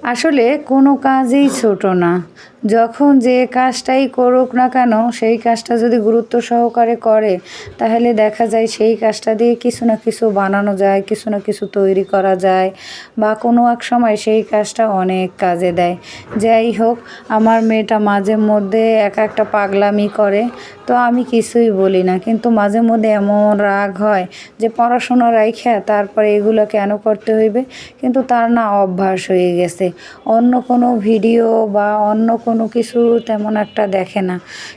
আসলে কোনো কাজই ছোট না। যখন যে কাজটাই করুক না কেন, সেই কাজটা যদি গুরুত্ব সহকারে করে, তাহলে দেখা যায় সেই কাজটা দিয়ে কিছু না কিছু বানানো যায়, কিছু না কিছু তৈরি করা যায় বা কোনো এক সময় সেই কাজটা অনেক কাজে দেয়। যাই হোক, আমার মেয়েটা মাঝে মধ্যে একা একটা পাগলামি করে, তো আমি কিছুই বলি না। কিন্তু মাঝে মধ্যে এমন রাগ হয় যে পড়াশোনা রাইখা তারপরে এগুলো কেন করতে হইবে? কিন্তু তার না অভ্যাস হয়ে গেছে। অন্য কোনো ভিডিও বা অন্য কোনো কিছু তেমন একটা দেখে না।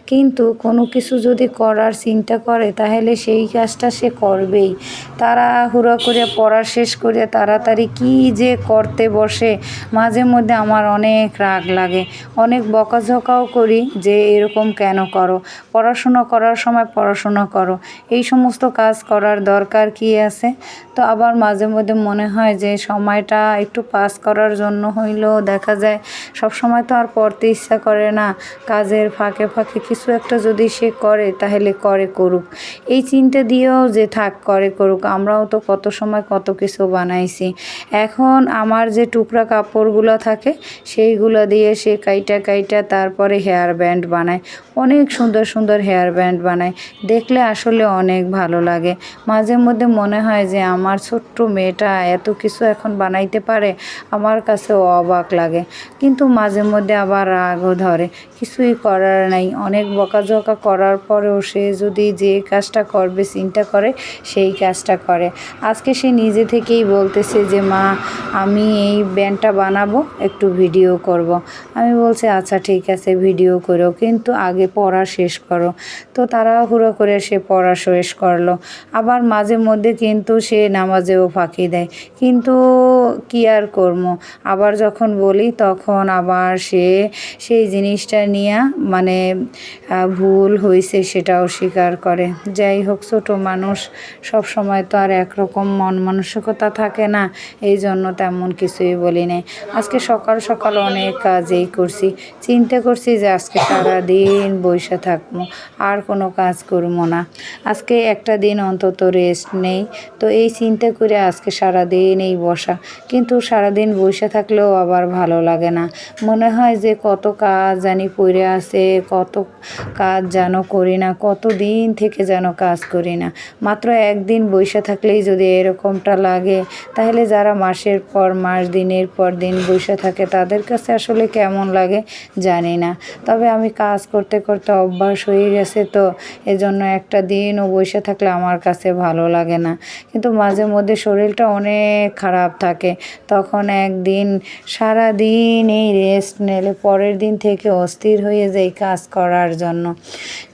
কিন্তু কোনো কিছু যদি করার চিন্তা করে তাহলে সেই কাজটা সে করবেই। তাড়াহুড়ো করে পড়া শেষ করে তাড়াতাড়ি কী যে করতে বসে, মাঝে মধ্যে আমার অনেক রাগ লাগে। অনেক বকাঝকাও করি যে এরকম কেন করো? পড়াশোনা করার সময় পড়াশোনা করো। এই সমস্ত কাজ করার দরকার কী আছে? তো আবার মাঝে মধ্যে মনে হয় যে সময়টা একটু পাস করার জন্য হইলেও দেখা যায় সবসময় তো আর পড়তে ইচ্ছা করে না। কাজের ফাঁকে ফাঁকে কিছু একটা যদি সে করে তাহলে করে করুক। এই চিন্তা দিয়েও যে থাক করে করুক, আমরাও তো কত সময় কত কিছু বানাইছি। এখন আমার যে টুকরা কাপড়গুলো থাকে সেইগুলো দিয়ে সে কাইটা কাইটা তারপরে হেয়ার ব্যান্ড বানায়। অনেক সুন্দর সুন্দর হেয়ার ব্যান্ড বানায়, দেখলে আসলে অনেক ভালো লাগে। মাঝে মধ্যে মনে হয় যে আমার ছোট্ট মেয়েটা এত কিছু এখন বানাইতে পারে, আমার কাছেও অবাক লাগে। কিন্তু মাঝে মধ্যে আবার রাগও ধরে, কিছুই করার নাই। অনেক বকাঝকা করার পরেও সে যদি যে কাজটা করবে চিন্তা করে, সেই কাজটা করে। আজকে সে নিজে থেকেই বলতেছে যে মা, আমি এই ব্যান্ডটা বানাবো, একটু ভিডিও করব। আমি বলছি আচ্ছা ঠিক আছে, ভিডিও করো, কিন্তু আগে পড়া শেষ করো। তো তাড়াহুড়ো করে সে পড়া শেষ করলো। আবার মাঝে মধ্যে কিন্তু সে নামাজেও ফাঁকি দেয়, কিন্তু কি আর করবো? আবার যখন বলি তখন আবার সে সেই জিনিসটা নিয়ে মানে ভুল হয়েছে সেটাও স্বীকার করে। যাই হোক, ছোট মানুষ, সব সময় তো আর একরকম মন মানসিকতা থাকে না, এই জন্য তেমন কিছুই বলি নাই। আজকে সকাল সকাল অনেক কাজই করছি, চিন্তা করছি যে আজকে সারাদিন বসে থাকবো, আর কোনো কাজ করবো না। আজকে একটা দিন অন্তত রেস্ট নেই। তো এই চিন্তা করে আজকে সারাদিন এই বসা। কিন্তু সারাদিন বসে থাকলেও আবার ভালো লাগে না। মনে হয় যে কত কাজ জানি পড়ে আছে, কত কাজ যেন করি না, কত দিন থেকে যেন কাজ করি না। মাত্র একদিন বসে থাকলেই যদি এরকমটা লাগে, তাহলে যারা মাসের পর মাস, দিনের পর দিন বসে থাকে তাদের কাছে আসলে কেমন লাগে জানি না। তবে আমি কাজ করতে করতে অভ্যাস হয়ে গেছে, তো এজন্য একটা দিনও বসে থাকলে আমার কাছে ভালো লাগে না। কিন্তু মাঝে মধ্যে শরীরটা অনেক খারাপ থাকে, তখন একদিন সারাদিন এই রেস্ট নিলে পরের দিন থেকে অস্থির হয়ে যাই কাজ করার জন্য।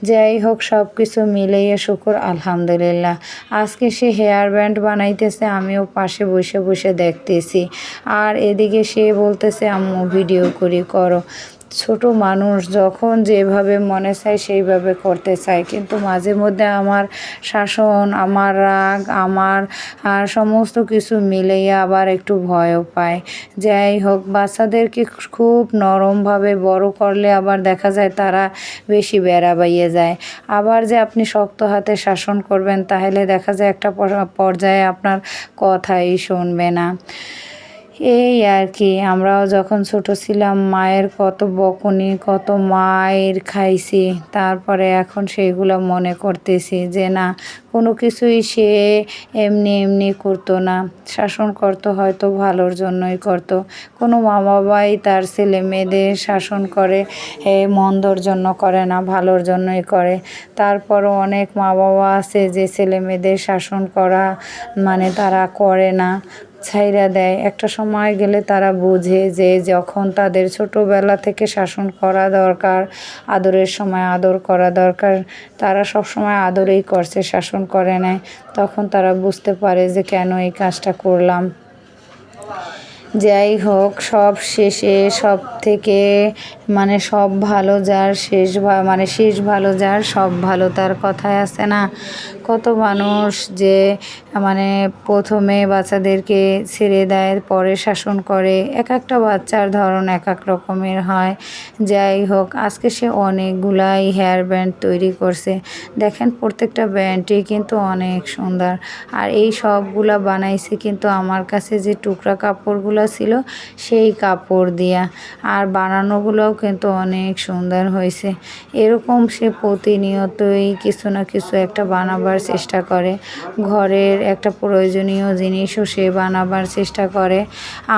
যাই হোক, সব কিছু মিলিয়ে শুকর আলহামদুলিল্লাহ। আজকে সে হেয়ার ব্যান্ড বানাইতেছে, আমিও পাশে বসে বসে দেখতেছি। আর এদিকে সে বলতেছে আম্মু ভিডিও করি, করো। ছোট মানুষ যখন যেভাবে মনে চায় সেইভাবে করতে চায়, কিন্তু মাঝে মধ্যে আমার শাসন, আমার রাগ, আমার সমস্ত কিছু মিলিয়ে আবার একটু ভয়ও পায়। যাই হোক, বাচ্চাদেরকে খুব নরমভাবে বড় করলে আবার দেখা যায় তারা বেশি বেড়াবাইয়ে যায়। আবার যে আপনি শক্ত হাতে শাসন করবেন তাহলে দেখা যায় একটা পর্যায়ে আপনার কথাই শুনবে না। এই আর কি, আমরাও যখন ছোট ছিলাম মায়ের কত বকুনি, কত মায়ের খাইছি, তারপরে এখন সেইগুলো মনে করতেছি যে না, কোনো কিছুই সে এমনি এমনি করতো না, শাসন করতো হয়তো ভালোর জন্যই করতো। কোনো মা বাবাই তার ছেলে মেয়েদের শাসন করে মন্দর জন্য করে না, ভালোর জন্যই করে। তারপরও অনেক মা বাবা আছে যে ছেলে মেয়েদের শাসন করা মানে তারা করে না, ছাইড়া দেয়। একটা সময় গেলে তারা বোঝে যে যখন তাদের ছোটোবেলা থেকে শাসন করা দরকার, আদরের সময় আদর করা দরকার, তারা সব সময় আদরেই করছে, শাসন করে নেয়। তখন তারা বুঝতে পারে যে কেন এই কাজটা করলাম। যাই হোক, সব শেষে সব থেকে মানে সব ভালো যার শেষ মানে শেষ ভালো যার সব ভালো তার কথায় আছে না, কত মানুষ যে মানে প্রথমে বাচ্চাদেরকে ছেড়ে দেয়, পরে শাসন করে। এক একটা বাচ্চার ধরন এক এক রকমের হয়। যাই হোক, আজকে সে অনেকগুলাই হেয়ার ব্যান্ড তৈরি করছে। দেখেন প্রত্যেকটা ব্যান্ডই কিন্তু অনেক সুন্দর। আর এই সবগুলা বানাইছে কিন্তু আমার কাছে যে টুকরা কাপড়গুলো ছিল সেই কাপড় দিয়া। আর বানানোগুলোও কিন্তু অনেক সুন্দর হয়েছে। এরকম সে প্রতিনিয়তই কিছু না কিছু একটা বানাবার চেষ্টা করে। ঘরের একটা প্রয়োজনীয় জিনিসও সে বানাবার চেষ্টা করে।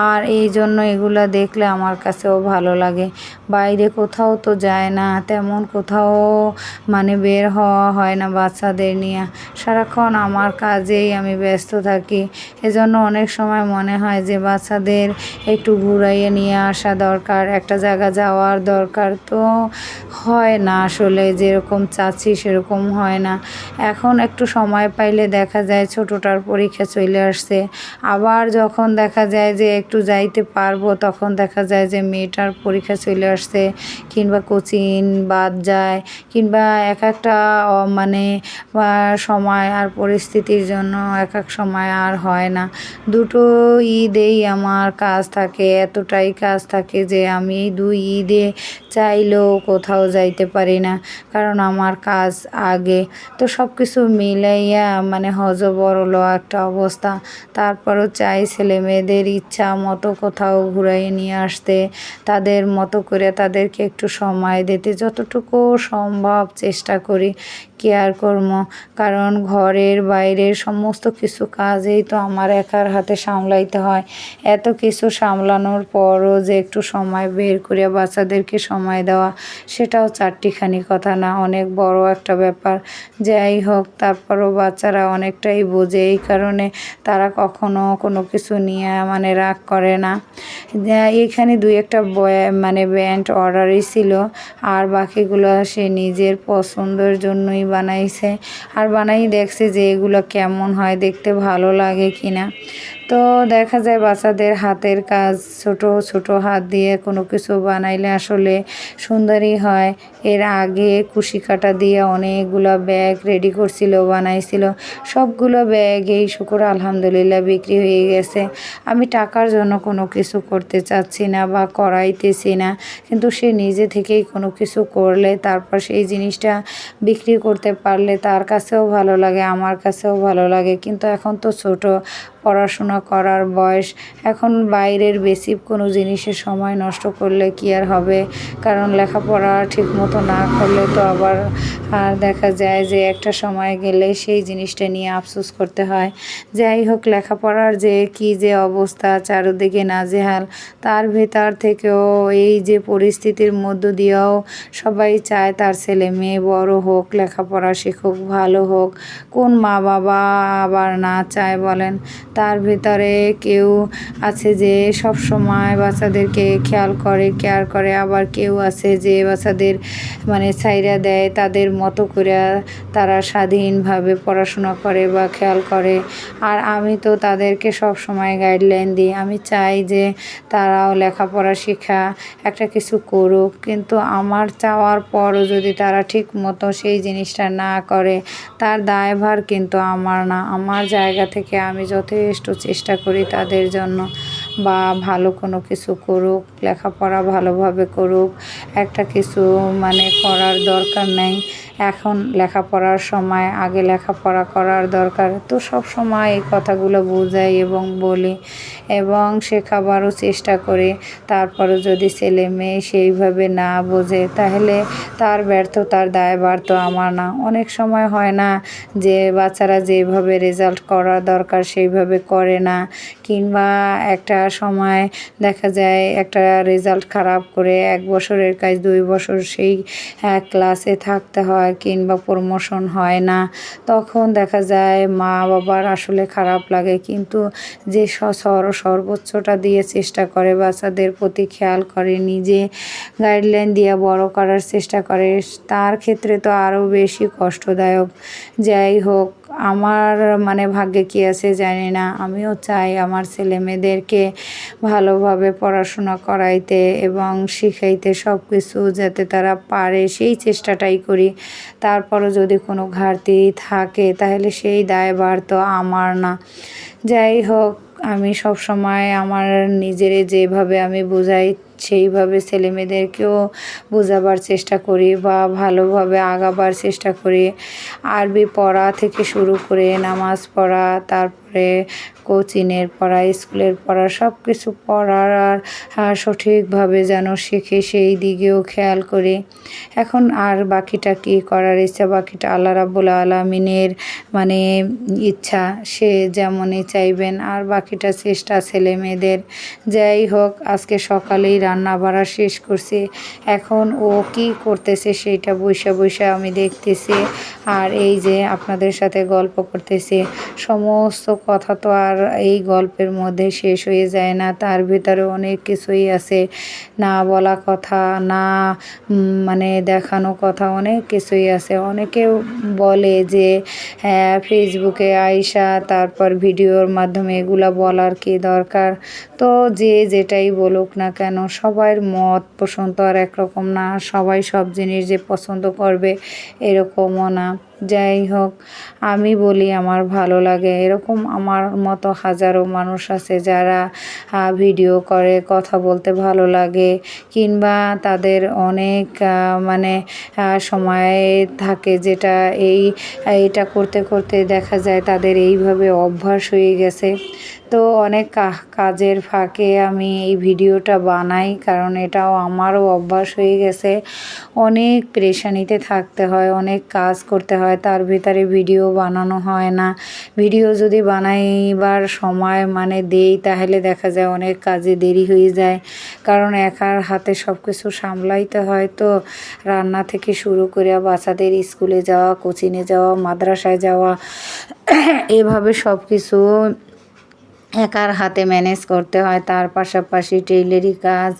আর এই জন্য এগুলা দেখলে আমার কাছেও ভালো লাগে। বাইরে কোথাও তো যায় না, তেমন কোথাও মানে বের হওয়া হয় না বাচ্চাদের নিয়ে। সারাক্ষণ আমার কাজেই আমি ব্যস্ত থাকি। এজন্য অনেক সময় মনে হয় যে বাচ্চাদের একটু ঘুরাইয়ে নিয়ে আসা দরকার, একটা জায়গা যাওয়ার দরকার। তো হয় না আসলে, যেরকম চাচ্ছি সেরকম হয় না। এখন একটু সময় পাইলে দেখা যায় ছোটোটার পরীক্ষা চলে আসছে, আবার যখন দেখা যায় যে একটু যাইতে পারবো তখন দেখা যায় যে মেয়েটার পরীক্ষা চলে আসছে, কিংবা কোচিং বাদ যায়, কিংবা এক একটা মানে সময় আর পরিস্থিতির জন্য এক এক সময় আর হয় না। দুটো ঈদেই আমার কাজ থাকে, এতটাই কাজ থাকে যে আমি এই 2 ঈদে চাইলেও কোথাও যাইতে পারি না, কারণ আমার কাজ আগে। তো সব কিছু মিলাইয়া মানে হযবরল একটা অবস্থা। তারপরও চাই ছেলে মেয়েদের ইচ্ছা মতো কোথাও ঘুরাইয়ে নিয়ে আসতে, তাদের মতো করে তাদেরকে একটু সময় দিতে, যতটুকু সম্ভব চেষ্টা করি। কি আর করবো, কারণ ঘরের বাইরের সমস্ত কিছু কাজেই তো আমার একার হাতে সামলাইতে হয়। এত কিছু সামলানোর পরও যে একটু সময় বের করে বাচ্চাদেরকে সময় দেওয়া, সেটাও চারটিখানি কথা না, অনেক বড় একটা ব্যাপার। যাই হোক, তারপরও বাচ্চারা অনেকটাই বোঝে, এই কারণে তারা কখনো কোনো কিছু নিয়ে মানে রাগ করে না। এখানে 2-একটা মানে ব্যান্ড অর্ডারই ছিল, আর বাকিগুলো সে নিজের পছন্দের জন্যই বানাইছে। আর বানাই দেখছে যে এগুলো কেমন হয়, দেখতে ভালো লাগে কিনা। তো দেখা যায় বাচ্চাদের হাতের কাজ, ছোট ছোট হাত দিয়ে কোনো কিছু বানাইলে আসলে সুন্দরই হয়। এর আগে কুশি কাঁটা দিয়ে অনেকগুলো ব্যাগ রেডি করছিল, বানাইছিল। সবগুলো ব্যাগই শুকর আলহামদুলিল্লাহ বিক্রি হয়ে গেছে। আমি টাকার জন্য কোনো কিছু করতে চাচ্ছি না বা করাইতেছি না, কিন্তু সে নিজে থেকেই কোনো কিছু করলে তারপর সেই জিনিসটা বিক্রি করতে পারলে তার কাছেও ভালো লাগে, আমার কাছেও ভালো লাগে। কিন্তু এখন তো ছোট, পড়াশোনা করার বয়স। এখন বাইরের বেসিক কোনো জিনিসে সময় নষ্ট করলে কি আর হবে, কারণ লেখাপড়া ঠিকমতো না করলে তো আবার আর দেখা যায় যে একটা সময় গেলে সেই জিনিসটা নিয়ে আফসোস করতে হয়। যাই হোক, লেখাপড়ার যে কি যে অবস্থা, চারদিকে নাজেহাল, তার ভেতর থেকেও এই যে পরিস্থিতির মধ্য দিয়েও সবাই চায় তার ছেলে মেয়ে বড় হোক, লেখাপড়া শিখুক, ভালো হোক। কোন মা বাবা আবার না চায় বলেন? তার ভেতরে কেউ আছে যে সব সময় বাচ্চাদেরকে খেয়াল করে, কেয়ার করে, আবার কেউ আছে যে বাচ্চাদের মানে ছাইড়া দেয়, তাদের মতো করে তারা স্বাধীনভাবে পড়াশোনা করে বা খেয়াল করে। আর আমি তো তাদেরকে সব সময় গাইডলাইন দিই, আমি চাই যে তারাও লেখাপড়া শেখা, একটা কিছু করুক। কিন্তু আমার চাওয়ার পরও যদি তারা ঠিক মতো সেই জিনিসটা না করে, তার দায়ভার কিন্তু আমার না। আমার জায়গা থেকে আমি যথেষ্ট চেষ্টা করি তাদের জন্য, বা ভালো কোনো কিছু করুক, লেখাপড়া ভালোভাবে করুক। একটা কিছু মানে করার দরকার নেই, এখন লেখাপড়ার সময়, আগে লেখাপড়া করার দরকার। তো সব সময় এই কথাগুলো বোঝাই এবং বলি এবং শেখাবারও চেষ্টা করি। তারপরও যদি ছেলে মেয়ে সেইভাবে না বোঝে, তাহলে তার ব্যর্থতার দায়ভার তো আমার না। অনেক সময় হয় না যে বাচ্চারা যেভাবে রেজাল্ট করা দরকার সেইভাবে করে না, কিংবা একটা সময় দেখা যায় একটা রেজাল্ট খারাপ করে 1 বছরের কাজ 2 বছর সেই ক্লাসে থাকতে হয়, কিংবা প্রমোশন হয় না। তখন দেখা যায় মা বাবার আসলে খারাপ লাগে, কিন্তু যে সর্বোচ্চটা দিয়ে চেষ্টা করে বাচ্চাদের প্রতি খেয়াল করে, নিজে গাইডলাইন দিয়ে বড় করার চেষ্টা করে, তার ক্ষেত্রে তো আরও বেশি কষ্টদায়ক। যাই হোক, আমার মানে ভাগ্যে কী আছে জানি না। আমিও চাই আমার ছেলেমেয়েদেরকে ভালোভাবে পড়াশোনা করাইতে এবং শিখাইতে, সব কিছু যাতে তারা পারে সেই চেষ্টাটাই করি। তারপরও যদি কোনো ঘাটতি থাকে তাহলে সেই দায়ভার তো আমার না। যাই হোক, আমি সবসময় আমার নিজেরে যেভাবে আমি বোঝাই সেইভাবে ছেলেমেয়েদেরকেও বোঝাবার চেষ্টা করি বা ভালোভাবে আগাবার চেষ্টা করি। আরবি পড়া থেকে শুরু করে নামাজ পড়া, তারপরে কোচিংয়ের পড়া, স্কুলের পড়া, সব কিছু পড়ার আর সঠিকভাবে যেন শিখে সেই দিকেও খেয়াল করি। এখন আর বাকিটা কী করার ইচ্ছা, বাকিটা আল্লাহ রাব্বুল আলামিনের মানে ইচ্ছা, সে যেমনই চাইবেন, আর বাকিটা চেষ্টা ছেলেমেয়েদের। যাই হোক, আজকে সকালেই রান্না বাড়া শেষ করছি। এখন ও কি করতেছে সেইটা বইসা বইসা আমি দেখতেছি, আর এই যে আপনাদের সাথে গল্প করতেছি। সমস্ত কথা তো আর এই গল্পের মধ্যে শেষ হয়ে যায় না, তার ভিতরে অনেক কিছুই আছে, না বলা কথা, না মানে দেখানো কথা, অনেক কিছুই আছে। অনেকেও বলে যে হ্যাঁ, ফেসবুকে আইসা তারপর ভিডিওর মাধ্যমে এগুলা বলার কি দরকার। তো যে যেটাই বলুক না কেন, সবার মত পছন্দ আর একরকম না, সবাই সব জিনিস যে পছন্দ করবে এরকমও না। যাই হোক, আমি বলি আমার ভালো লাগে, এরকম আমার মতো হাজারো মানুষ আছে যারা ভিডিও করে, কথা বলতে ভালো লাগে, কিংবা তাদের অনেক মানে সময় থাকে যেটা এইটা করতে করতে দেখা যায় তাদের এইভাবে অভ্যাস হয়ে গেছে। তো অনেক কাজের ফাঁকে আমি এই ভিডিওটা বানাই, কারণ এটাও আমারও অভ্যাস হয়ে গেছে। অনেক পেরেশানিতে থাকতে হয়, অনেক কাজ করতে হয়, তার ভিতরে ভিডিও বানানো হয় না। ভিডিও যদি বানাইবার সময় মানে দেই তাহলে দেখা যায় অনেক কাজে দেরি হয়ে যায়, কারণ একার হাতে সব কিছু সামলাইতে হয়। তো রান্না থেকে শুরু করে বাচ্চাদের স্কুলে যাওয়া, কোচিংয়ে যাওয়া, মাদ্রাসায় যাওয়া, এভাবে সব কিছু একার হাতে ম্যানেজ করতে হয়। তার পাশাপাশি টেইলারি কাজ,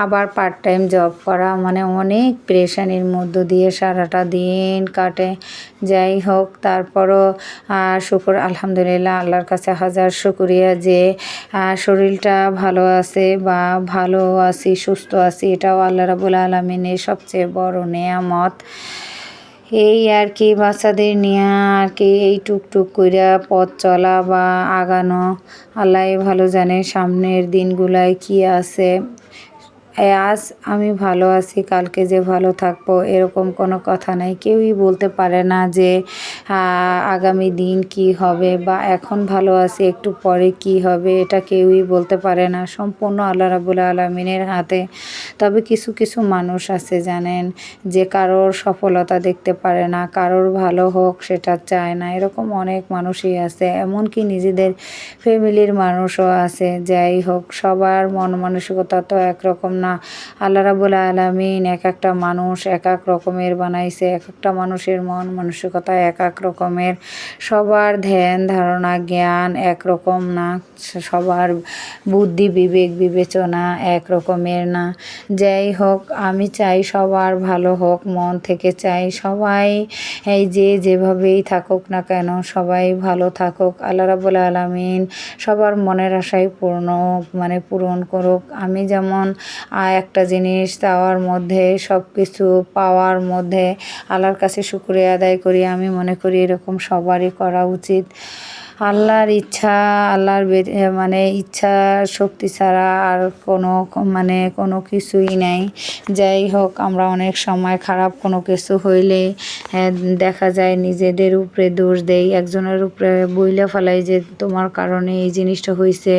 আবার পার্ট টাইম জব করা, মানে অনেক পেরেশানির মধ্য দিয়ে সারাটা দিন কাটে। যাই হোক, তারপরও শুকর আলহামদুলিল্লাহ, আল্লাহর কাছে হাজার শুকরিয়া যে শরীরটা ভালো আছে বা ভালো আছি, সুস্থ আছি, এটাও আল্লাহ রাব্বুল আলামিনের সবচেয়ে বড় নেয়ামত। এই আর কি, বাচ্চাদের নিয়ে আর কি এই টুকটুক কইরা পথ চলা বা আগানো, আল্লাহই ভালো জানে সামনের দিনগুলায় কি আছে। আজ আমি ভালো আছি, কালকে যে ভালো থাকবো এরকম কোনো কথা নাই। কেউই বলতে পারে না যে আগামী দিন কি হবে, বা এখন ভালো আছি একটু পরে কি হবে, এটা কেউই বলতে পারে না। সম্পূর্ণ আল্লাহ রাব্বুল আলামিনের হাতে। তবে কিছু কিছু মানুষ আছে জানেন, যে কারোর সফলতা দেখতে পারে না, কারোর ভালো হোক সেটা চায় না, এরকম অনেক মানুষই আছে। এমনকি নিজেদের ফ্যামিলির মানুষও আছে। যাই হোক, সবার মন মানসিকতা তো একরকম না। আল্লাহ রাব্বুল আলামিন এক একটা মানুষ এক এক রকমের বানাইছে, এক একটা মানুষের মন মানসিকতা এক এক রকমের, সবার ধ্যান ধারণা জ্ঞান একরকম না, সবার বুদ্ধি বিবেক বিবেচনা এক রকমের না। যাই হোক, আমি চাই সবার ভালো হোক, মন থেকে চাই সবাই এই যে যেভাবেই থাকুক না কেন সবাই ভালো থাকুক। আল্লাহ রাব্বুল আলামিন সবার মনের আশাই পূরণ করুক। আমি যেমন একটা জিনিস চাওয়ার মধ্যে, সব কিছু পাওয়ার মধ্যে আল্লাহর কাছে শুকরিয়া আদায় করি, আমি মনে করি এরকম সবারই করা উচিত। আল্লাহর ইচ্ছা, আল্লাহর মানে ইচ্ছা শক্তি ছাড়া আর কোনো কিছুই নাই। যাই হোক, আমরা অনেক সময় খারাপ কোনো কিছু হইলে দেখা যায় নিজেদের উপরে দোষ দেই, একজনের উপরে বইলা ফেলাই যে তোমার কারণে এই জিনিসটা হইছে,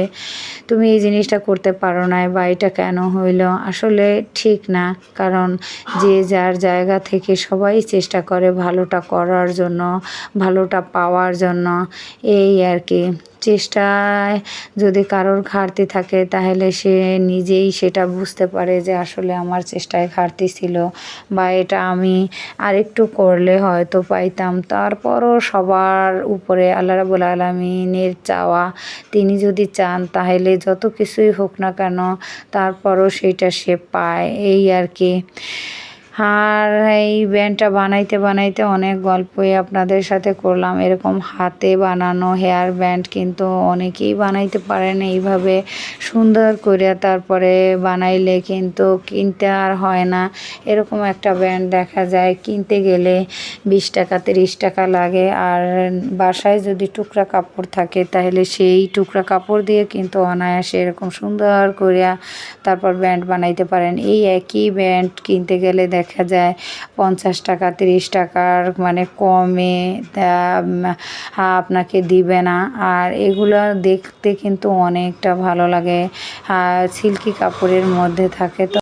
তুমি এই জিনিসটা করতে পারো নাই, বা এটা কেন হইল। আসলে ঠিক না, কারণ যে যার জায়গা থেকে সবাই চেষ্টা করে ভালোটা করার জন্য, ভালোটা পাওয়ার জন্য। এই আর কি, চেষ্টায় যদি কারোর ঘাটতি থাকে তাহলে সে নিজেই সেটা বুঝতে পারে যে আসলে আমার চেষ্টায় ঘাটতি ছিল, বা এটা আমি আরেকটু করলে হয়তো পাইতাম। তারপরও সবার উপরে আল্লাহ রাব্বুল আলামিনের চাওয়া, তিনি যদি চান তাহলে যত কিছুই হোক না কেন তারপরও সেইটা সে পায়। এই আর কি, আর এই ব্যান্ডটা বানাইতে বানাইতে অনেক গল্পই আপনাদের সাথে করলাম। এরকম হাতে বানানো হেয়ার ব্যান্ড কিন্তু অনেকেই বানাইতে পারেন এইভাবে সুন্দর করে, তারপরে বানাইলে কিন্তু কিনতে আর হয় না। এরকম একটা ব্যান্ড দেখা যায় কিনতে গেলে 20 টাকা 30 টাকা লাগে। আর বাসায় যদি টুকরা কাপড় থাকে তাহলে সেই টুকরা কাপড় দিয়ে কিন্তু অনায়াসে এরকম সুন্দর করে তারপর ব্যান্ড বানাইতে পারেন। এই একই ব্যান্ড কিনতে গেলে দেখা যায় 50 টাকা 30 টাকার মানে কমে আপনাকে দিবে না। আর এগুলো দেখতে কিন্তু অনেকটা ভালো লাগে, সিল্কি কাপড়ের মধ্যে থাকে। তো